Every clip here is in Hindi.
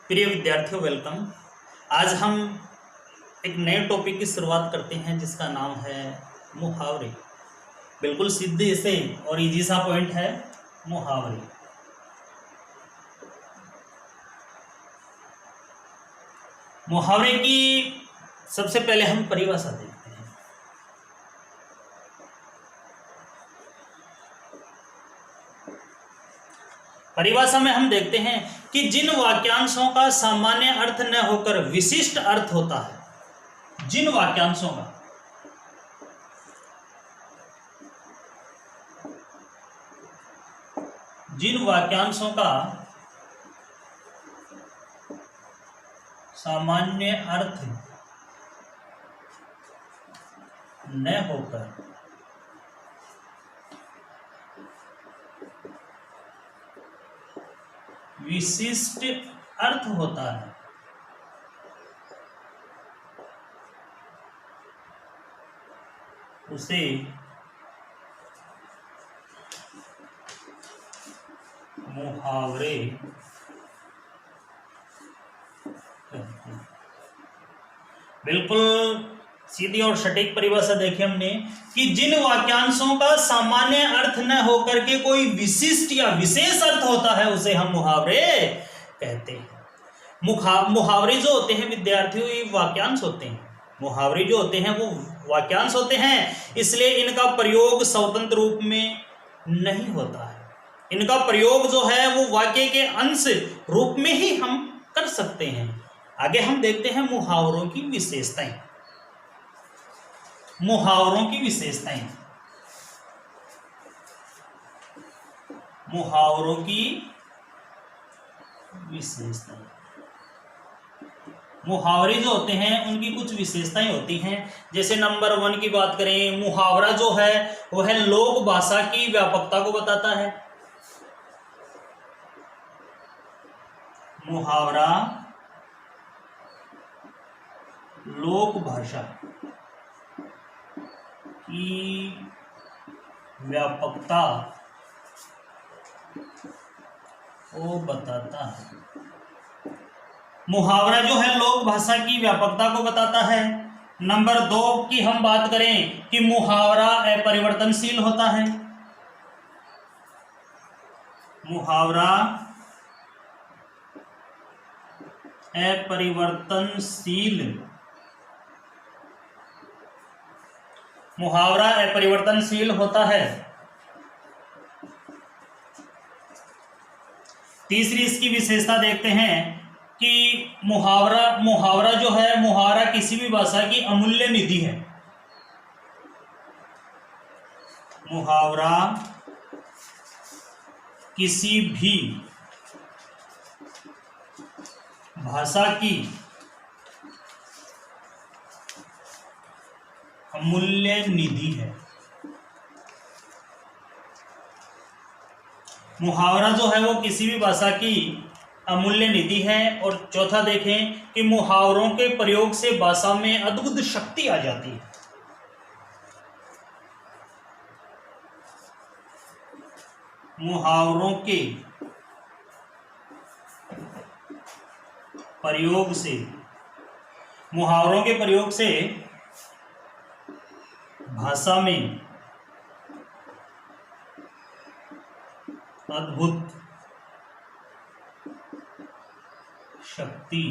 प्रिय विद्यार्थियों, वेलकम। आज हम एक नए टॉपिक की शुरुआत करते हैं जिसका नाम है मुहावरे। बिल्कुल सीधे से और इजी सा पॉइंट है मुहावरे। मुहावरे की सबसे पहले हम परिभाषा देखते हैं। परिभाषा में हम देखते हैं कि जिन वाक्यांशों का सामान्य अर्थ न होकर विशिष्ट अर्थ होता है, जिन वाक्यांशों का सामान्य अर्थ न होकर विशिष्ट अर्थ होता है, उसे मुहावरे कहते हैं। बिल्कुल सीधी और सटीक परिभाषा देखी हमने कि जिन वाक्यांशों का सामान्य अर्थ न होकर के कोई विशिष्ट या विशेष अर्थ होता है उसे हम मुहावरे कहते हैं। मुहावरे जो होते हैं विद्यार्थियों, ये वाक्यांश होते हैं। मुहावरे जो होते हैं वो वाक्यांश होते हैं, इसलिए इनका प्रयोग स्वतंत्र रूप में नहीं होता है। इनका प्रयोग जो है वो वाक्य के अंश रूप में ही हम कर सकते हैं। आगे हम देखते हैं मुहावरों की विशेषताएं। मुहावरों की विशेषताएं, मुहावरों की विशेषताएं। मुहावरे जो होते हैं उनकी कुछ विशेषताएं होती हैं। जैसे नंबर 1 की बात करें, मुहावरा जो है वह लोक भाषा की व्यापकता को बताता है। मुहावरा लोक भाषा की व्यापकता को बताता है। मुहावरा जो है लोक भाषा की व्यापकता को बताता है। नंबर 2 की हम बात करें कि मुहावरा अपरिवर्तनशील होता है। मुहावरा अपरिवर्तनशील, मुहावरा अपरिवर्तनशील होता है। तीसरी इसकी विशेषता देखते हैं कि मुहावरा जो है, मुहावरा किसी भी भाषा की अमूल्य निधि है। मुहावरा किसी भी भाषा की अमूल्य निधि है। मुहावरा जो है वो किसी भी भाषा की अमूल्य निधि है। और चौथा देखें कि मुहावरों के प्रयोग से भाषा में अद्भुत शक्ति आ जाती है। मुहावरों के प्रयोग से भाषा में अद्भुत शक्ति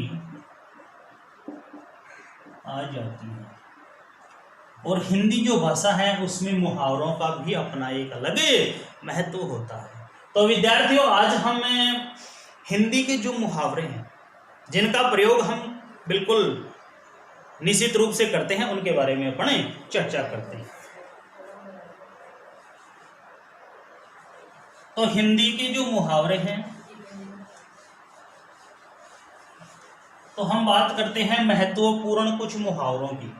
आ जाती है। और हिंदी जो भाषा है उसमें मुहावरों का भी अपना एक अलग महत्व होता है। तो विद्यार्थियों, आज हम हिंदी के जो मुहावरे हैं जिनका प्रयोग हम बिल्कुल निश्चित रूप से करते हैं उनके बारे में अपन चर्चा करते हैं। तो हिंदी के जो मुहावरे हैं, तो हम बात करते हैं महत्वपूर्ण कुछ मुहावरों की।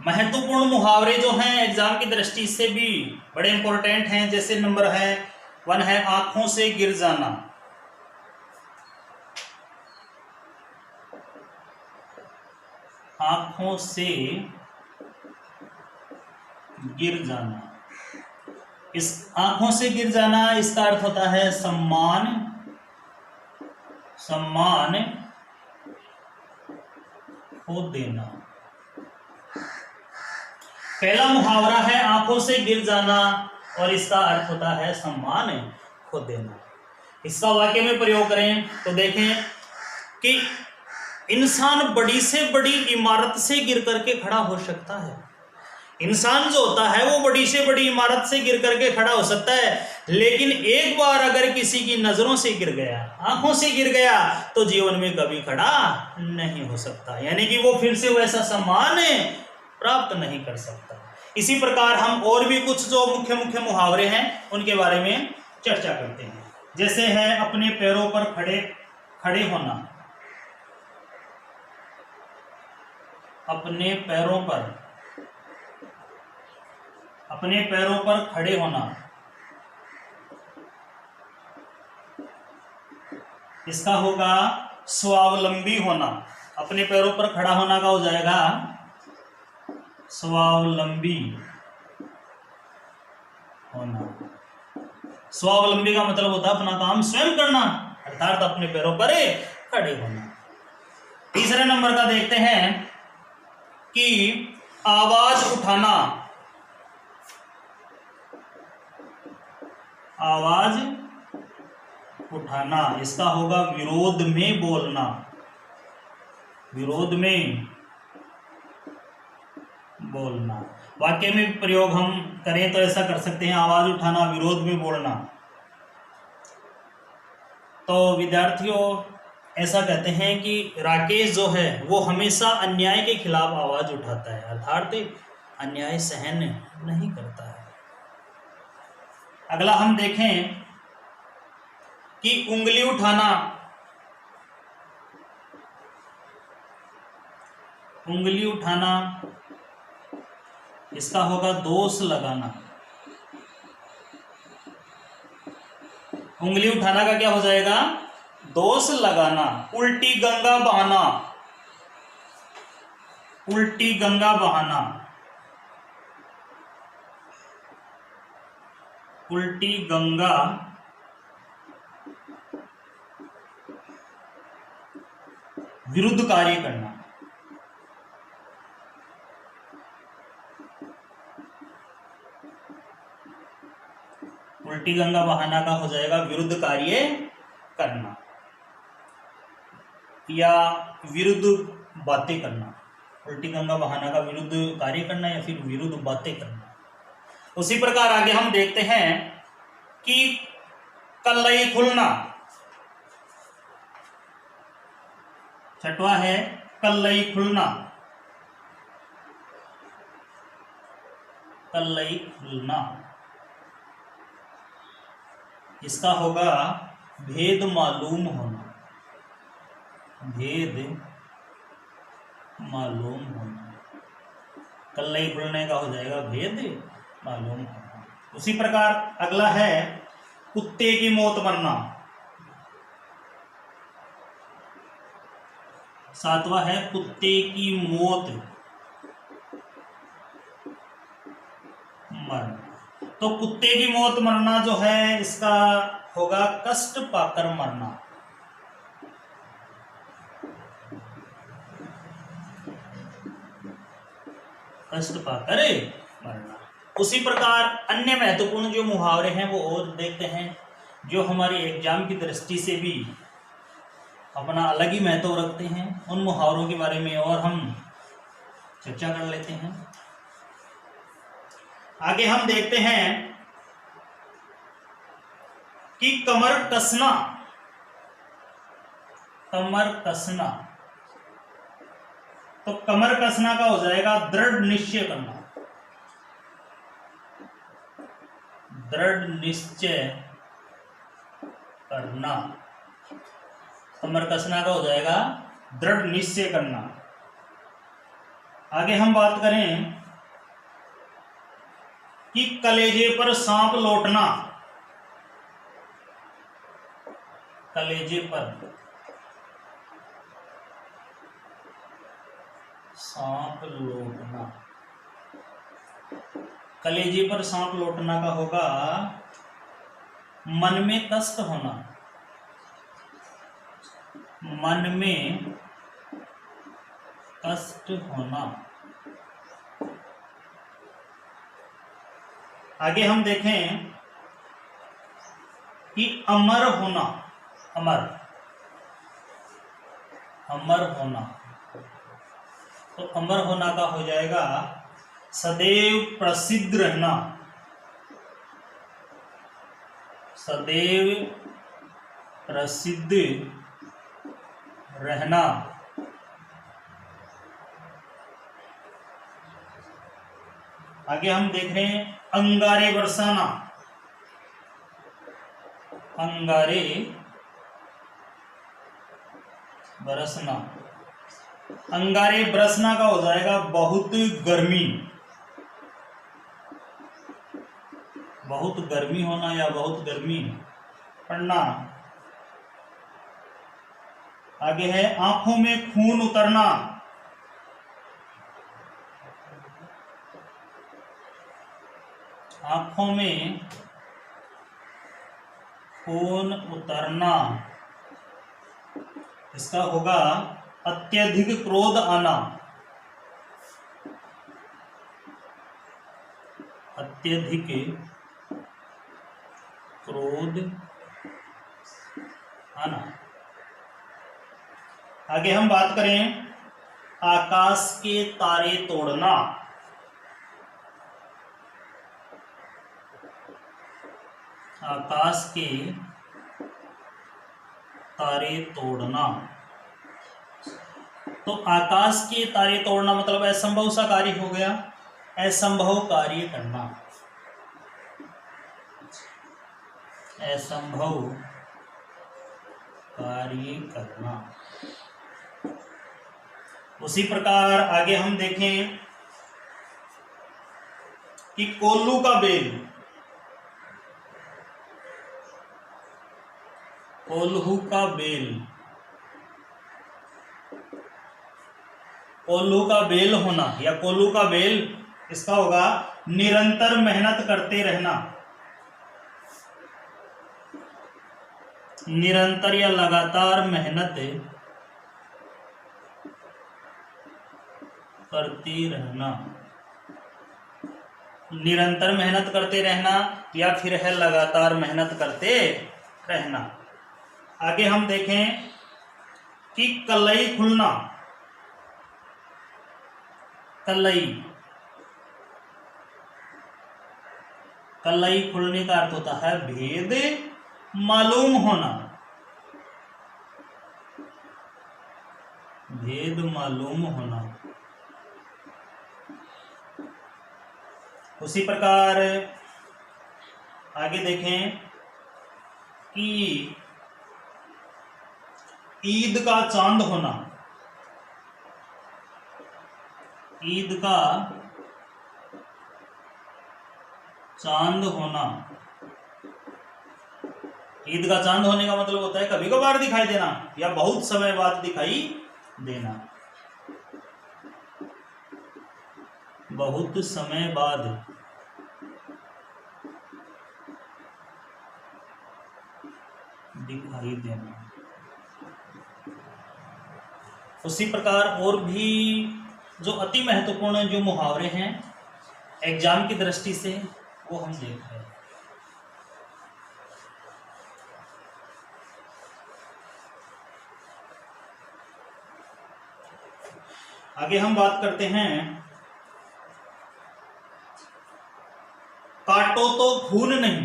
महत्वपूर्ण मुहावरे जो हैं एग्जाम की दृष्टि से भी बड़े इंपॉर्टेंट हैं। जैसे नंबर 1 है आंखों से गिर जाना। आंखों से गिर जाना। इस आंखों से गिर जाना, इसका अर्थ होता है सम्मान, सम्मान खो देना। पहला मुहावरा है आंखों से गिर जाना और इसका अर्थ होता है सम्मान खो देना। इसका वाक्य में प्रयोग करें तो देखें कि इंसान बड़ी से बड़ी इमारत से गिर करके खड़ा हो सकता है। इंसान जो होता है वो बड़ी से बड़ी इमारत से गिर करके खड़ा हो सकता है, लेकिन एक बार अगर किसी की नजरों से गिर गया, आंखों से गिर गया, तो जीवन में कभी खड़ा नहीं हो सकता, यानी कि वो फिर से वैसा सम्मान प्राप्त नहीं कर सकता। इसी प्रकार हम और भी कुछ जो मुख्य मुख्य मुहावरे हैं उनके बारे में चर्चा करते हैं। जैसे है अपने पैरों पर खड़े होना, अपने पैरों पर खड़े होना, इसका होगा स्वावलंबी होना। अपने पैरों पर खड़ा होना का हो जाएगा स्वावलंबी होना। स्वावलंबी का मतलब होता है अपना काम स्वयं करना, अर्थात अपने पैरों पर खड़े होना। तीसरे नंबर का देखते हैं कि आवाज उठाना, आवाज उठाना, इसका होगा विरोध में बोलना, विरोध में बोलना। वाक्य में प्रयोग हम करें तो ऐसा कर सकते हैं, आवाज उठाना, विरोध में बोलना। तो विद्यार्थियों ऐसा कहते हैं कि राकेश जो है वो हमेशा अन्याय के खिलाफ आवाज उठाता है, अर्थात अन्याय सहन नहीं करता है। अगला हम देखें कि उंगली उठाना, उंगली उठाना, इसका होगा दोष लगाना। उंगली उठाना का क्या हो जाएगा? दोष लगाना। उल्टी गंगा बहाना, उल्टी गंगा बहाना, उल्टी गंगा विरुद्ध कार्य करना। उल्टी गंगा बहाना का हो जाएगा विरुद्ध कार्य करना या विरुद्ध बातें करना। उल्टी गंगा बहाना का विरुद्ध कार्य करना या फिर विरुद्ध बातें करना। उसी प्रकार आगे हम देखते हैं कि कलई खुलना, छठवां है कलई खुलना, कलई खुलना, इसका होगा भेद मालूम होना, भेद मालूम होना। कलई खुलने का हो जाएगा भेद मालूम होना। उसी प्रकार अगला है कुत्ते की मौत मरना, सातवां है कुत्ते की मौत मरना। तो कुत्ते की मौत मरना जो है इसका होगा कष्ट पाकर मरना, कष्ट पाकर मरना। उसी प्रकार अन्य महत्वपूर्ण जो मुहावरे हैं वो और देखते हैं, जो हमारी एग्जाम की दृष्टि से भी अपना अलग ही महत्व रखते हैं। उन मुहावरों के बारे में और हम चर्चा कर लेते हैं। आगे हम देखते हैं कि कमर कसना, कमर कसना। तो कमर कसना का हो जाएगा दृढ़ निश्चय करना, दृढ़ निश्चय करना। कमर कसना का हो जाएगा दृढ़ निश्चय करना। आगे हम बात करें कि कलेजे पर सांप लौटना, कलेजे पर सांप लौटना। कलेजे पर सांप लौटना का होगा मन में कष्ट होना, मन में कष्ट होना। आगे हम देखें कि अमर होना, अमर, अमर होना, तो अमर होना का हो जाएगा सदैव प्रसिद्ध रहना, सदैव प्रसिद्ध रहना। आगे हम देख रहे हैं अंगारे बरसाना, अंगारे बरसना। अंगारे बरसना का हो जाएगा बहुत गर्मी, बहुत गर्मी होना या बहुत गर्मी पड़ना। आगे है आंखों में खून उतरना, आंखों में खून उतरना। इसका होगा अत्यधिक क्रोध आना, अत्यधिक क्रोध आना। आगे हम बात करें आकाश के तारे तोड़ना, आकाश के तारे तोड़ना। तो आकाश के तारे तोड़ना मतलब असंभव सा कार्य हो गया, असंभव कार्य करना, असंभव कार्य करना। उसी प्रकार आगे हम देखें कि कोल्लू का बेल, कोल्हू का बेल, कोल्हू का बेल होना या कोल्हू का बेल, इसका होगा निरंतर मेहनत करते रहना, निरंतर या लगातार मेहनत करती रहना, निरंतर मेहनत करते रहना या फिर है लगातार मेहनत करते रहना। आगे हम देखें कि कलई खुलना, कलई, कलई खुलने का अर्थ होता है भेद मालूम होना, भेद मालूम होना। उसी प्रकार आगे देखें कि ईद का चांद होना, ईद का चांद होना। ईद का चांद होने का मतलब होता है कभी कभार दिखाई देना या बहुत समय बाद दिखाई देना, बहुत समय बाद दिखाई देना। उसी प्रकार और भी जो अति महत्वपूर्ण जो मुहावरे हैं एग्जाम की दृष्टि से वो हम देख रहे हैं। आगे हम बात करते हैं काटो तो खून नहीं,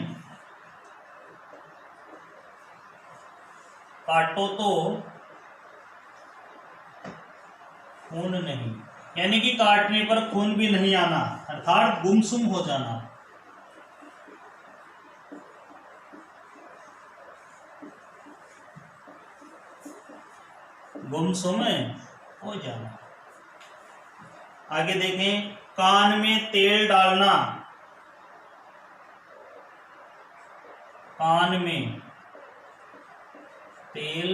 काटो तो खून नहीं, यानी कि काटने पर खून भी नहीं आना, अर्थात गुमसुम हो जाना। गुमसुम हो जाना। आगे देखें कान में तेल डालना, कान में तेल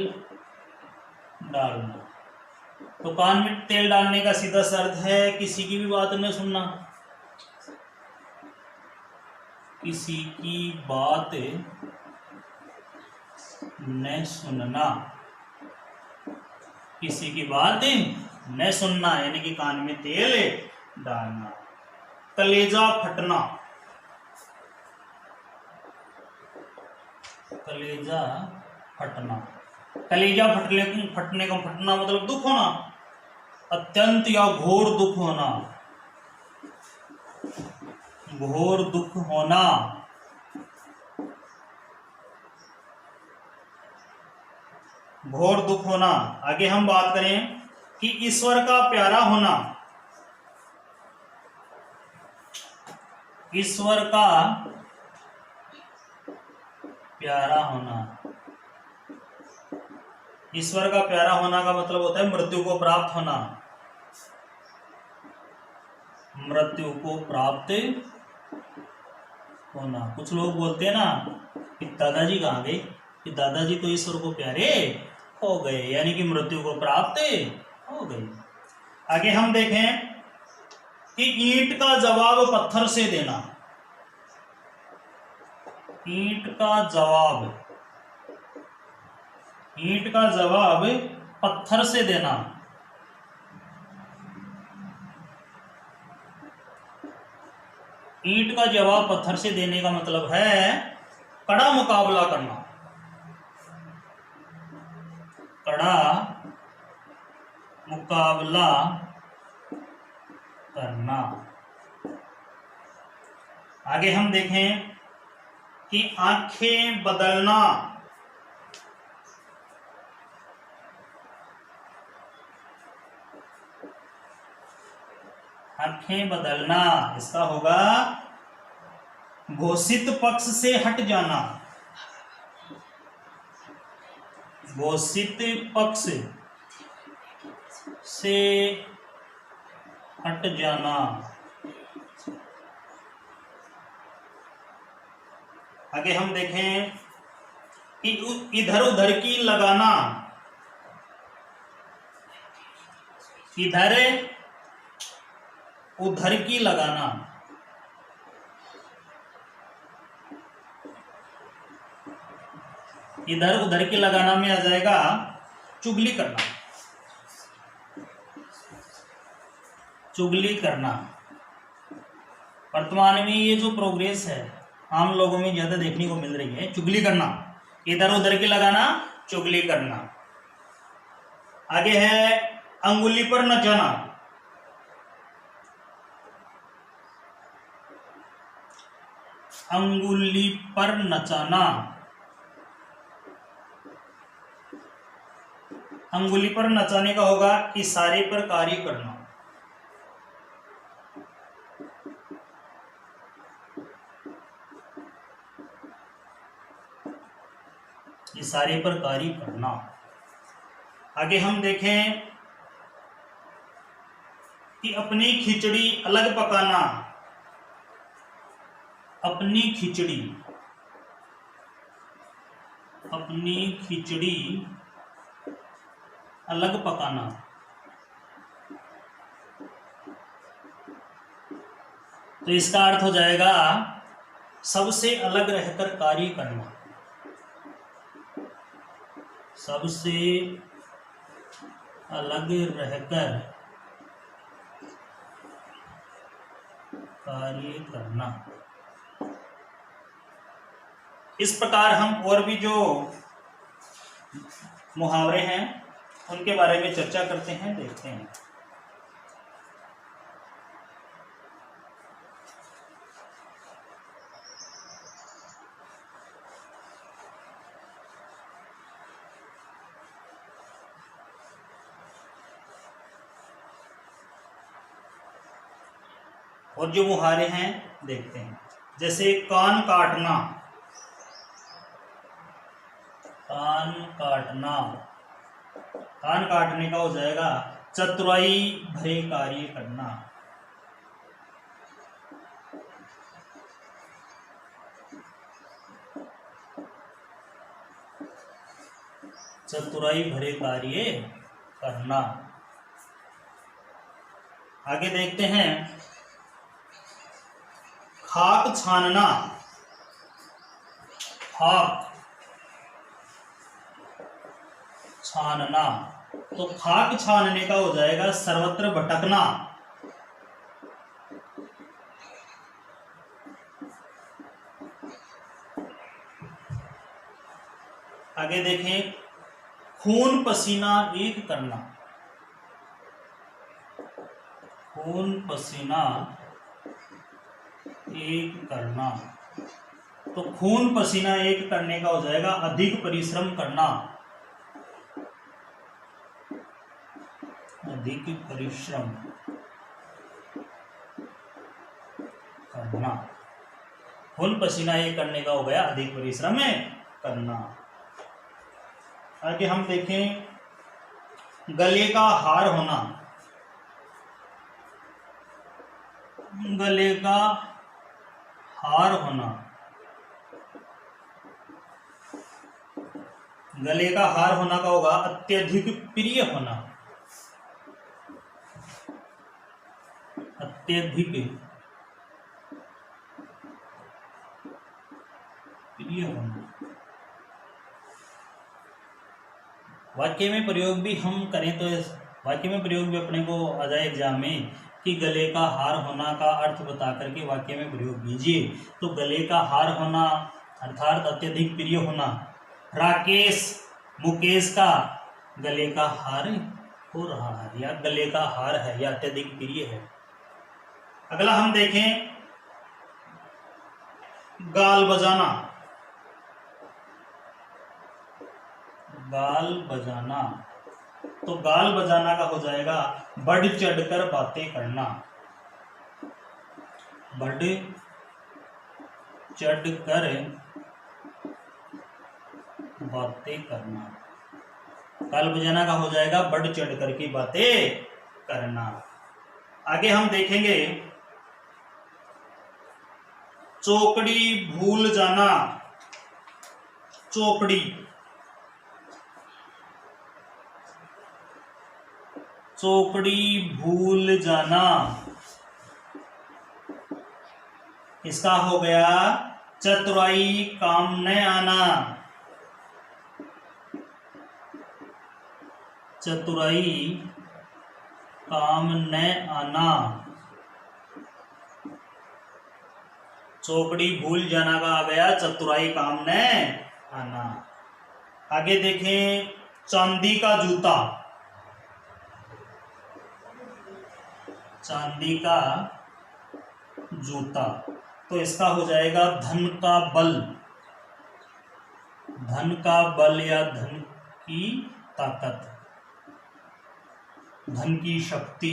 डालना। तो कान में तेल डालने का सीधा सा अर्थ है किसी की भी बात न सुनना, किसी की बात न सुनना, किसी की बात न सुनना यानी कि कान में तेल डालना। कलेजा फटना, कलेजा फटना, कलेजा फटने का फटना मतलब दुख होना, अत्यंत या घोर दुख होना, घोर दुख होना। घोर दुख होना। आगे हम बात करें कि ईश्वर का प्यारा होना, ईश्वर का प्यारा होना। ईश्वर का प्यारा होना का मतलब होता है मृत्यु को प्राप्त होना, मृत्यु को प्राप्त होना। कुछ लोग बोलते हैं ना कि दादाजी कहाँ गए, कि दादाजी तो ईश्वर को प्यारे हो गए, यानी कि मृत्यु को प्राप्त हो गए। आगे हम देखें कि ईंट का जवाब पत्थर से देना, ईंट का जवाब, ईंट का जवाब पत्थर से देना। ईंट का जवाब पत्थर से देने का मतलब है कड़ा मुकाबला करना, कड़ा मुकाबला करना। आगे हम देखें कि आंखें बदलना, आंखें बदलना इसका होगा घोषित पक्ष से हट जाना, घोषित पक्ष से हट जाना। आगे हम देखें कि इधर उधर की लगाना, इधर उधर की लगाना। इधर उधर की लगाना में आ जाएगा चुगली करना, चुगली करना। वर्तमान में ये जो प्रोग्रेस है आम लोगों में ज्यादा देखने को मिल रही है, चुगली करना, इधर उधर की लगाना, चुगली करना। आगे है अंगुली पर नचाना, अंगुली पर नचाना, अंगुली पर नचाने का होगा इशारे पर कार्य करना, इशारे पर कार्य करना। आगे हम देखें कि अपनी खिचड़ी अलग पकाना, अपनी खिचड़ी, अपनी खिचड़ी अलग पकाना। तो इसका अर्थ हो जाएगा सबसे अलग रहकर कार्य करना, सबसे अलग रहकर कार्य करना। इस प्रकार हम और भी जो मुहावरे हैं उनके बारे में चर्चा करते हैं, देखते हैं। और जो मुहावरे हैं देखते हैं, जैसे कान काटना, कान काटना, कान काटने का हो जाएगा चतुराई भरे कार्य करना, चतुराई भरे कार्य करना। आगे देखते हैं खाक छानना, खाक छानना, तो खाक छानने का हो जाएगा सर्वत्र भटकना। आगे देखें, खून पसीना एक करना, खून पसीना एक करना, तो खून पसीना एक करने का हो जाएगा अधिक परिश्रम करना, अधिक परिश्रम करना। खून पसीना एक करने का हो गया अधिक परिश्रम करना। आगे हम देखें, गले का हार होना, गले का हार होना, गले का हार होना का होगा अत्यधिक प्रिय होना, अत्यधिक प्रिय होना। वाक्य में प्रयोग भी हम करें तो वाक्य में प्रयोग भी अपने को आ जाए एग्जाम में कि गले का हार होना का अर्थ बता करके वाक्य में प्रयोग कीजिए। तो गले का हार होना अर्थात अत्यधिक प्रिय होना। राकेश मुकेश का गले का हार हो रहा है या गले का हार है या अत्यधिक प्रिय है। अगला हम देखें, गाल बजाना, गाल बजाना, तो गाल बजाना का हो जाएगा बढ़ चढ़कर बातें करना, बढ़ चढ़कर बातें करना। गाल बजाना का हो जाएगा बढ़ चढ़कर की बातें करना। आगे हम देखेंगे, चौकड़ी भूल जाना, चौकड़ी, चौकड़ी भूल जाना, इसका हो गया चतुराई काम न आना, चतुराई काम न आना। चौकड़ी भूल जाना का आ गया चतुराई काम न आना। आगे देखें, चांदी का जूता, चांदी का जूता, तो इसका हो जाएगा धन का बल, धन का बल या धन की ताकत, धन की शक्ति।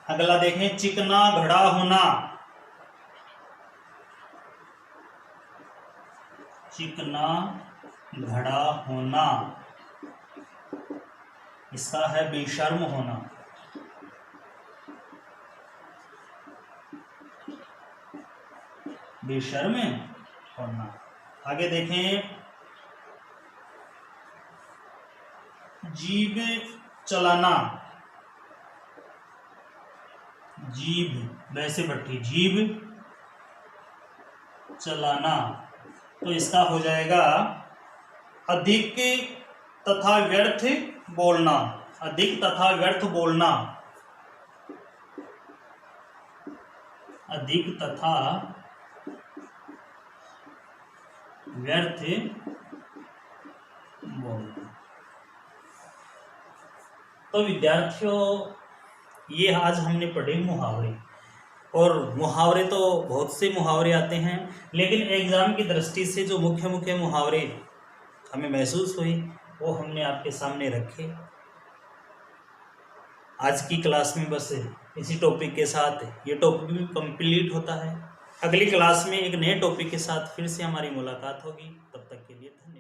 अगला देखें, चिकना घड़ा होना, चिकना घड़ा होना, इसका है बेशर्म होना, बेशर्म होना। आगे देखें, जीभ चलाना, जीभ वैसे बैठी, जीभ चलाना, तो इसका हो जाएगा अधिक तथा व्यर्थ बोलना, अधिक तथा व्यर्थ बोलना, अधिक तथा व्यर्थ बोलना। तो विद्यार्थियों, ये आज हमने पढ़े मुहावरे, और मुहावरे तो बहुत से मुहावरे आते हैं, लेकिन एग्जाम की दृष्टि से जो मुख्य मुख्य मुहावरे हमें महसूस हुए वो हमने आपके सामने रखे। आज की क्लास में बस इसी टॉपिक के साथ ये टॉपिक भी कंप्लीट होता है। अगली क्लास में एक नए टॉपिक के साथ फिर से हमारी मुलाकात होगी। तब तक के लिए धन्यवाद।